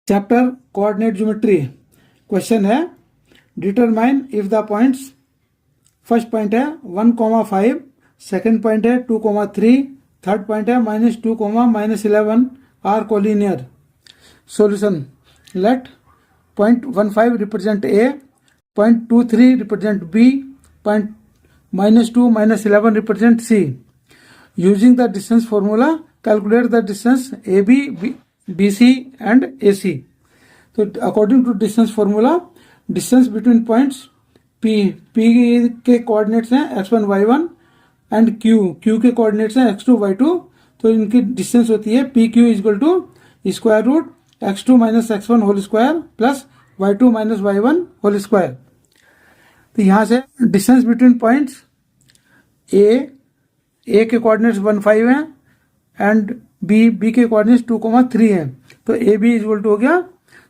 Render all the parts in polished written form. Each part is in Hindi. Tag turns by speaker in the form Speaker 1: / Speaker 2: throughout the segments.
Speaker 1: Chapter coordinate geometry. क्वेश्चन है determine if the points, first point है 1,5, सेकेंड पॉइंट है 2,3, थर्ड पॉइंट है -2, -11 are collinear. Solution, let point 15 represent A, point 23 represent B, point -2, -11 represent C. Using the distance formula calculate the distance A B, BC and AC. तो according to distance formula, distance between points P के कोऑर्डिनेट्स हैं x1 y1 एंड Q के कोऑर्डिनेट्स हैं x2 y2। तो इनकी डिस्टेंस होती है PQ equal to square root x2 minus x1 whole square plus y2 minus y1 whole square. तो यहां से डिस्टेंस बिटवीन पॉइंट्स ए के कोऑर्डिनेट्स 1,5 हैं एंड बी के कोऑर्डिनेट्स 2,3 है। तो ए बी इक्वल टू हो गया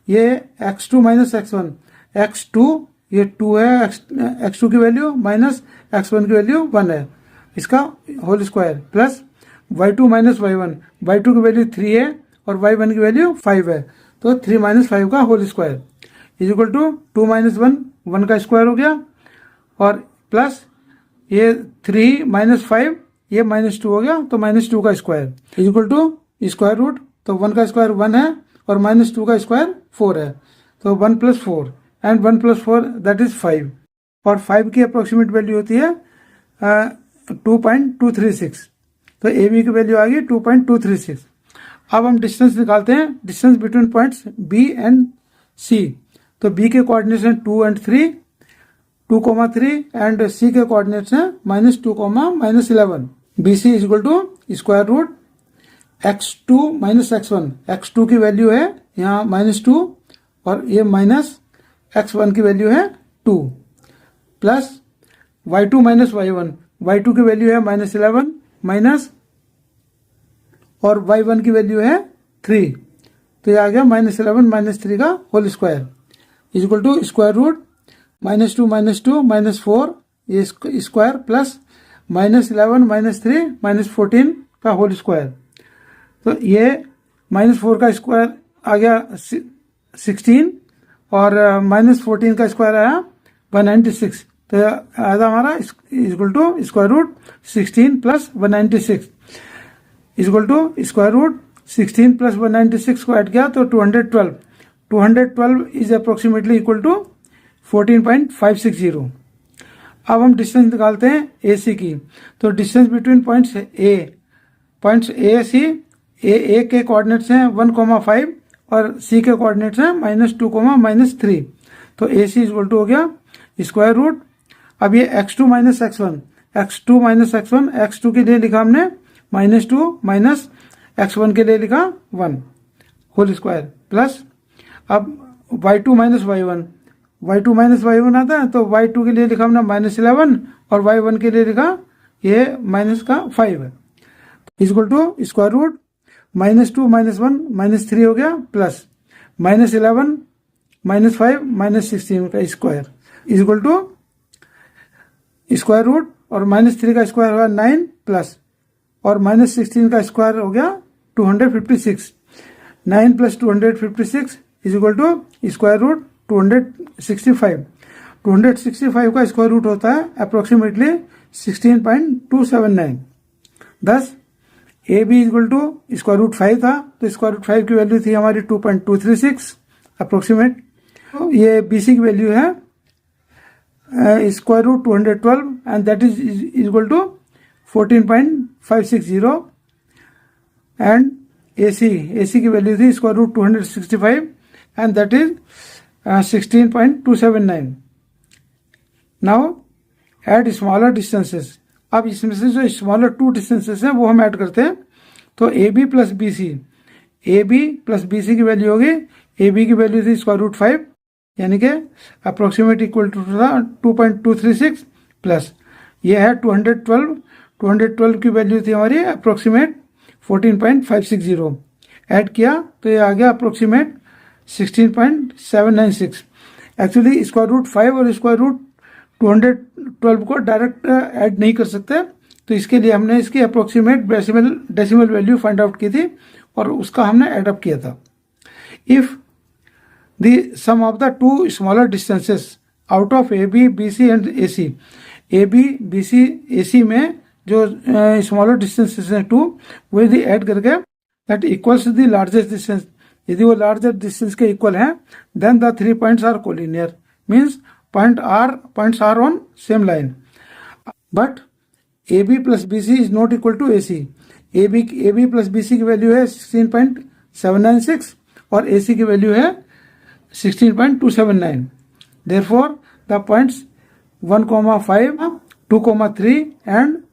Speaker 1: ये x2 माइनस x1, x2 ये 2 है, x2 की वैल्यू माइनस x1 की वैल्यू 1 है, इसका whole square plus y2 minus y2 की वैल्यू 3 है और y1 की वैल्यू 5 है। तो 3 माइनस 5 का whole square is equal to 2 minus 1 का स्क्वायर हो गया और प्लस ये 3 माइनस 5 ये -2 हो गया तो -2 का square is equal to square root. तो 1 का स्क्वायर 1 है और -2 का स्क्वायर 4 है। तो 1 + 4 एंड 1 + 4 दैट इज 5 और 5 की अप्रोक्सीमेट वैल्यू होती है 2.236। तो ए बी की वैल्यू आ गई 2.236। अब हम डिस्टेंस निकालते हैं, distance between points B and C. तो बी के कोऑर्डिनेट्स हैं 2 and 3, 2,3 एंड सी के कोऑर्डिनेट्स हैं -2, -11। BC is equal to square root x2 minus x1, x2 की वैल्यू है यहाँ -2 और ये माइनस x1 की वैल्यू है 2 plus y2 minus y1, y2 की वैल्यू है -11 माइनस और y1 की वैल्यू है 3। तो ये आ गया -11 -3 का whole square is equal to square root -2 -4 ये स्क्वायर प्लस -11 -3 -14 का होल स्क्वायर। तो ये -4 का स्क्वायर आ गया 16 और -14 का स्क्वायर आया 196। तो आया हमारा equal to square root 16 plus 196 equal to square root 16 plus 196 को ऐड किया तो 212 इज अप्रोक्सीमेटली इक्वल टू 14.560। अब हम डिस्टेंस निकालते हैं ए सी की। तो डिस्टेंस बिटवीन पॉइंट्स ए सी, ए के कोऑर्डिनेट्स हैं 1,5 और सी के कोऑर्डिनेट्स हैं -2, -3। तो ए सी इक्वल टू हो गया स्क्वायर रूट। अब ये x2 माइनस x1, x2 के लिए लिखा हमने -2 माइनस x1 के लिए लिखा 1 होल स्क्वायर प्लस अब y2 माइनस y1 आता है। तो y2 के लिए लिखा हमने -11 और y1 के लिए लिखा ये -5 है इक्वल टू स्क्वायर रूट -2 -1 -3 हो गया प्लस -11 -5 -16 का square equal to square root और -3 का स्क्वायर हुआ 9 प्लस और -16 का स्क्वायर हो गया 256। 9 + 256 is equal to square root 265। 265 का स्क्वायर रूट होता है approximately 16.279। Thus A B equal to square root 5 था तो स्क्वायर रूट 5 की वैल्यू थी हमारी 2.236 अप्रोक्सीमेट। ये बी सी की वैल्यू है square root 212 and that is equal to 14.560 and A C की वैल्यू थी square root 265 and that is 16.279। Now add smaller distances. अब इसमें से जो स्मॉलर 2 डिस्टेंसेस हैं वो हम ऐड करते हैं। तो A B plus B C की वैल्यू होगी, ए बी की वैल्यू थी स्क्वायर रूट 5 यानी कि अप्रोक्सीमेट इक्वल टू 2.236 प्लस ये है 212 की वैल्यू थी हमारी अप्रोक्सीमेट 14.560 ऐड किया तो ये आ गया अप्रोक्सीमेट 16.796। एक्चुअली स्क्वायर रूट 5 और स्क्वायर रूट 212 को डायरेक्ट ऐड नहीं कर सकते, तो इसके लिए हमने इसकी approximate decimal value find out की थी और उसका हमने एडअप किया था। If the sum of the two smaller distances out of AB, BC and AC. AB, BC, AC में जो स्मॉलर डिस्टेंसेस हैं टू, वो यदि ऐड करके that equals the largest distance, यदि वो लार्जर डिस्टेंस के इक्वल हैं, then the 3 points are collinear, means points are on same line. But AB plus BC is not equal to AC. AB plus BC की वैल्यू है 16.796 और AC की वैल्यू है 16.279. Therefore, the points 1,5, 2,3 and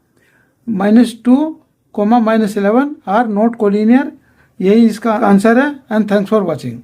Speaker 1: -2, -11 are not collinear. यही इसका आंसर है. And thanks for watching.